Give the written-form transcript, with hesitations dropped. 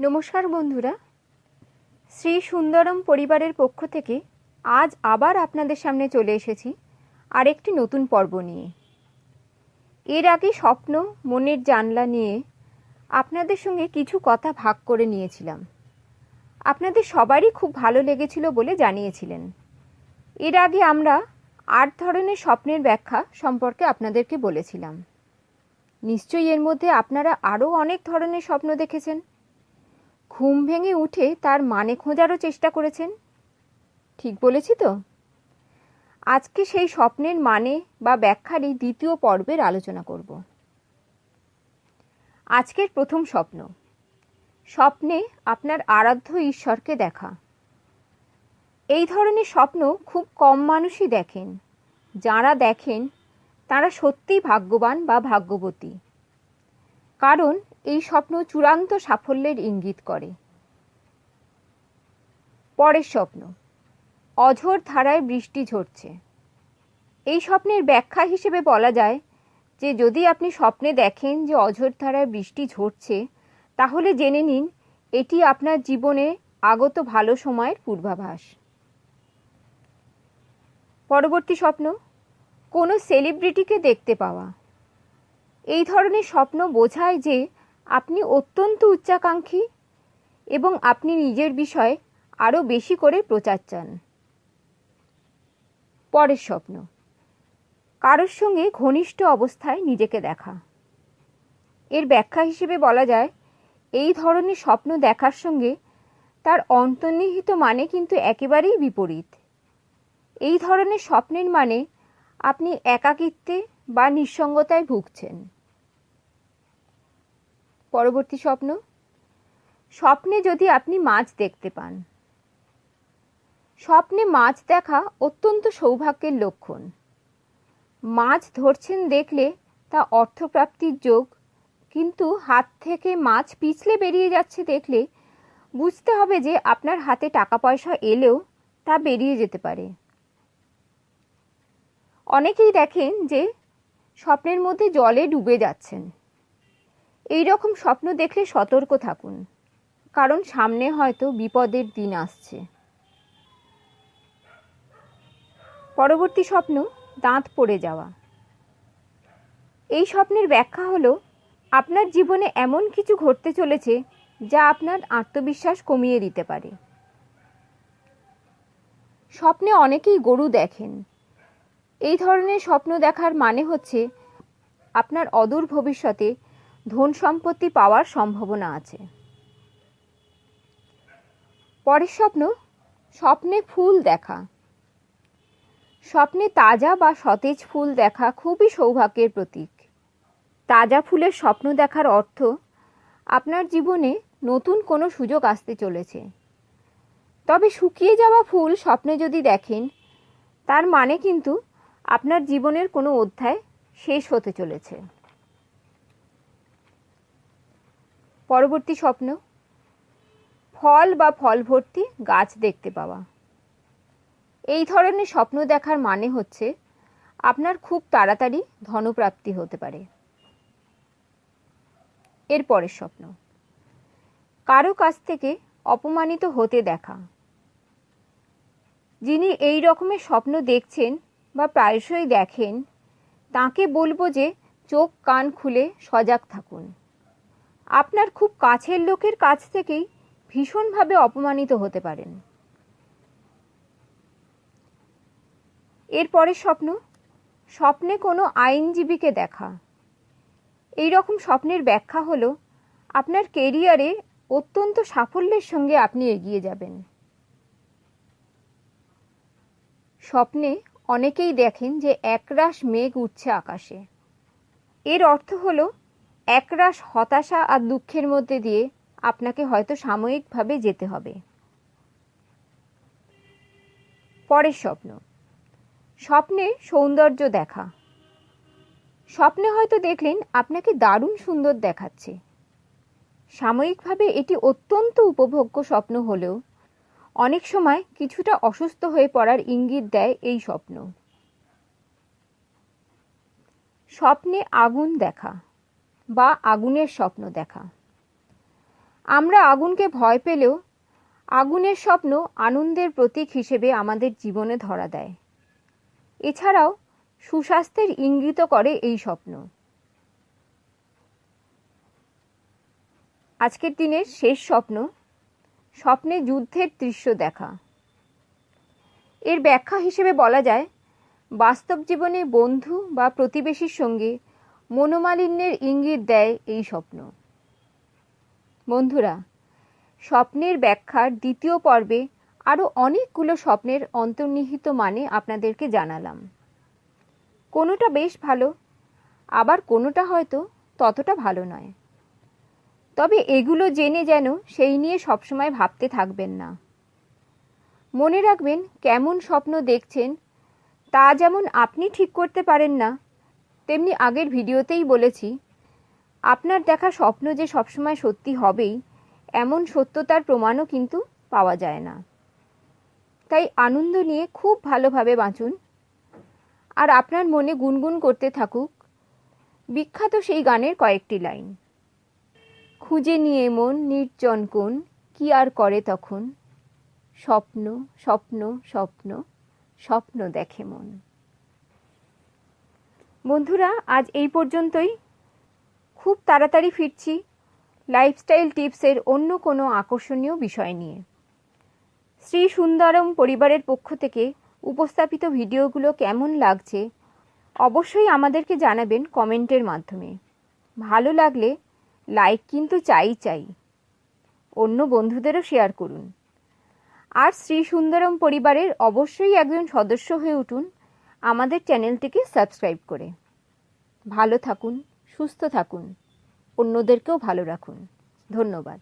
নমস্কার বন্ধুরা, শ্রী সুন্দরম পরিবারের পক্ষ থেকে আজ আবার আপনাদের সামনে চলে এসেছি আরেকটি নতুন পর্ব নিয়ে। এর আগে স্বপ্ন মনের জানলা নিয়ে আপনাদের সঙ্গে কিছু কথা ভাগ করে নিয়েছিলাম। আপনাদের সবারই খুব ভালো লেগেছিল বলে জানিয়েছিলেন। এর আগে আমরা ৮ ধরনের স্বপ্নের ব্যাখ্যা সম্পর্কে আপনাদেরকে বলেছিলাম। নিশ্চয়ই এর মধ্যে আপনারা আরও অনেক ধরনের স্বপ্ন দেখেছেন। ঘুম ভেঙে উঠে তার মানে খোঁজারও চেষ্টা করেছেন। ঠিক বলেছি তো? আজকে সেই স্বপ্নের মানে বা ব্যাখ্যারই দ্বিতীয় পর্বের আলোচনা করব। আজকের প্রথম স্বপ্ন। স্বপ্নে আপনার আরাধ্য ঈশ্বরকে দেখা। এই ধরনের স্বপ্ন খুব কম মানুষই দেখেন। যারা দেখেন তারা সত্যিই ভাগ্যবান বা ভাগ্যবতী, কারণ এই স্বপ্ন চূড়ান্ত সাফল্যের ইঙ্গিত করে। পরের স্বপ্ন। অঝোর ধারায় বৃষ্টি ঝরছে। এই স্বপ্নের ব্যাখ্যা হিসেবে বলা যায় যে যদি আপনি স্বপ্নে দেখেন যে অঝোর ধারায় বৃষ্টি ঝরছে, তাহলে জেনে নিন এটি আপনার জীবনে আগত ভালো সময়ের পূর্বাভাস। পরবর্তী স্বপ্ন। কোনো সেলিব্রিটিকে দেখতে পাওয়া। এই ধরনের স্বপ্ন বোঝায় যে আপনি অত্যন্ত উচ্চাকাঙ্ক্ষী এবং আপনি নিজের বিষয়ে আরও বেশি করে প্রচার চান। পরের স্বপ্ন। কারোর সঙ্গে ঘনিষ্ঠ অবস্থায় নিজেকে দেখা। এর ব্যাখ্যা হিসেবে বলা যায় এই ধরনের স্বপ্ন দেখার সঙ্গে তার অন্তর্নিহিত মানে কিন্তু একেবারেই বিপরীত। এই ধরনের স্বপ্নের মানে আপনি একাকিত্বে বা নিঃসঙ্গতায় ভুগছেন। পরবর্তী স্বপ্ন। স্বপ্নে যদি আপনি মাছ দেখতে পান। স্বপ্নে মাছ দেখা অত্যন্ত সৌভাগ্যের লক্ষণ। মাছ ধরছেন দেখলে তা অর্থপ্রাপ্তির যোগ, কিন্তু হাত থেকে মাছ পিছলে বেরিয়ে যাচ্ছে দেখলে বুঝতে হবে যে আপনার হাতে টাকা পয়সা এলেও তা বেরিয়ে যেতে পারে। অনেকেই দেখেন যে স্বপ্নের মধ্যে জলে ডুবে যাচ্ছেন। এই রকম স্বপ্ন দেখলে সতর্ক থাকুন, কারণ সামনে হয়তো বিপদের দিন আসছে। পরবর্তী স্বপ্ন। দাঁত পড়ে যাওয়া। এই স্বপ্নের ব্যাখ্যা হলো আপনার জীবনে এমন কিছু ঘটতে চলেছে যা আপনার আত্মবিশ্বাস কমিয়ে দিতে পারে। স্বপ্নে অনেকেই গরু দেখেন। এই ধরনের স্বপ্ন দেখার মানে হচ্ছে আপনার অদূর ভবিষ্যতে ধন সম্পত্তি পাওয়ার সম্ভাবনা আছে। পরের স্বপ্ন। স্বপ্নে ফুল দেখা। স্বপ্নে তাজা বা সতেজ ফুল দেখা খুবই সৌভাগ্যের প্রতীক। তাজা ফুলের স্বপ্ন দেখার অর্থ আপনার জীবনে নতুন কোনো সুযোগ আসতে চলেছে। তবে শুকিয়ে যাওয়া ফুল স্বপ্নে যদি দেখেন, তার মানে কিন্তু আপনার জীবনের কোনো অধ্যায় শেষ হতে চলেছে। পরবর্তী স্বপ্ন। ফল বা ফল ভর্তি গাছ দেখতে পাওয়া। এই ধরনের স্বপ্ন দেখার মানে হচ্ছে আপনার খুব তাড়াতাড়ি ধনপ্রাপ্তি হতে পারে। এর পরের স্বপ্ন। কারো কাছ থেকে অপমানিত হতে দেখা। যিনি এই রকমের স্বপ্ন দেখছেন বা প্রায়শই দেখেন, তাকে বলবো যে চোখ কান খুলে সজাগ থাকুন। আপনার খুব কাছের লোকের কাছ থেকেই ভীষণভাবে অপমানিত হতে পারেন। এর পরের স্বপ্ন। স্বপ্নে কোনো আইনজীবীকে দেখা। এই রকম স্বপ্নের ব্যাখ্যা হলো আপনার কেরিয়ারে অত্যন্ত সাফল্যের সঙ্গে আপনি এগিয়ে যাবেন। স্বপ্নে অনেকেই দেখেন যে একরাশ মেঘ উঠছে আকাশে। এর অর্থ হলো একরাশ হতাশা আর দুঃখের মধ্যে দিয়ে আপনাকে হয়তো সাময়িকভাবে যেতে হবে। পরের স্বপ্ন। স্বপ্নে সৌন্দর্য দেখা। স্বপ্নে হয়তো দেখলেন আপনাকে দারুণ সুন্দর দেখাচ্ছে। সাময়িকভাবে এটি অত্যন্ত উপভোগ্য স্বপ্ন হলেও অনেক সময় কিছুটা অসুস্থ হয়ে পড়ার ইঙ্গিত দেয় এই স্বপ্ন। স্বপ্নে আগুন দেখা বা আগুনের স্বপ্ন দেখা। আমরা আগুনকে ভয় পেলেও আগুনের স্বপ্ন আনন্দের প্রতীক হিসেবে আমাদের জীবনে ধরা দেয়। এছাড়াও সুস্বাস্থ্যের ইঙ্গিত করে এই স্বপ্ন। আজকের দিনের শেষ স্বপ্ন, স্বপ্নে যুদ্ধের দৃশ্য দেখা। এর ব্যাখ্যা হিসেবে বলা যায়, বাস্তব জীবনে বন্ধু বা প্রতিবেশীর সঙ্গে মনোমালিন্যের ইঙ্গিত দেয় এই স্বপ্ন। বন্ধুরা, স্বপ্নের ব্যাখ্যার দ্বিতীয় পর্বে আরও অনেকগুলো স্বপ্নের অন্তর্নিহিত মানে আপনাদেরকে জানালাম। কোনোটা বেশ ভালো, আবার কোনোটা হয়তো ততটা ভালো নয়। তবে এগুলো জেনে যেন সেই নিয়ে সবসময় ভাবতে থাকবেন না। মনে রাখবেন, কেমন স্বপ্ন দেখছেন তা যেমন আপনি ঠিক করতে পারেন না, তেমনি আগের ভিডিওতেই বলেছি, আপনার দেখা স্বপ্ন যে সবসময় সত্যি হবেই এমন সত্যতার প্রমাণও কিন্তু পাওয়া যায় না। তাই আনন্দ নিয়ে খুব ভালোভাবে বাঁচুন, আর আপনার মনে গুনগুন করতে থাকুক বিখ্যাত সেই গানের কয়েকটি লাইন। খুঁজে নিয়ে মন নির্জন কোণ, কি আর করে তখন, স্বপ্ন স্বপ্ন স্বপ্ন স্বপ্ন দেখে মন। বন্ধুরা, আজ এই পর্যন্তই। খুব তাড়াতাড়ি ফিরছি লাইফস্টাইল টিপসের অন্য কোনো আকর্ষণীয় বিষয় নিয়ে। শ্রী সুন্দরম পরিবারের পক্ষ থেকে উপস্থাপিত ভিডিওগুলো কেমন লাগছে অবশ্যই আমাদেরকে জানাবেন কমেন্টের মাধ্যমে। ভালো লাগলে লাইক কিন্তু চাই। অন্য বন্ধুদেরও শেয়ার করুন। আর শ্রী সুন্দরম পরিবারের অবশ্যই একজন সদস্য হয়ে উঠুন আমাদের চ্যানেলটিকে সাবস্ক্রাইব করে। ভালো থাকুন, সুস্থ থাকুন, অন্যদেরকেও ভালো রাখুন। ধন্যবাদ।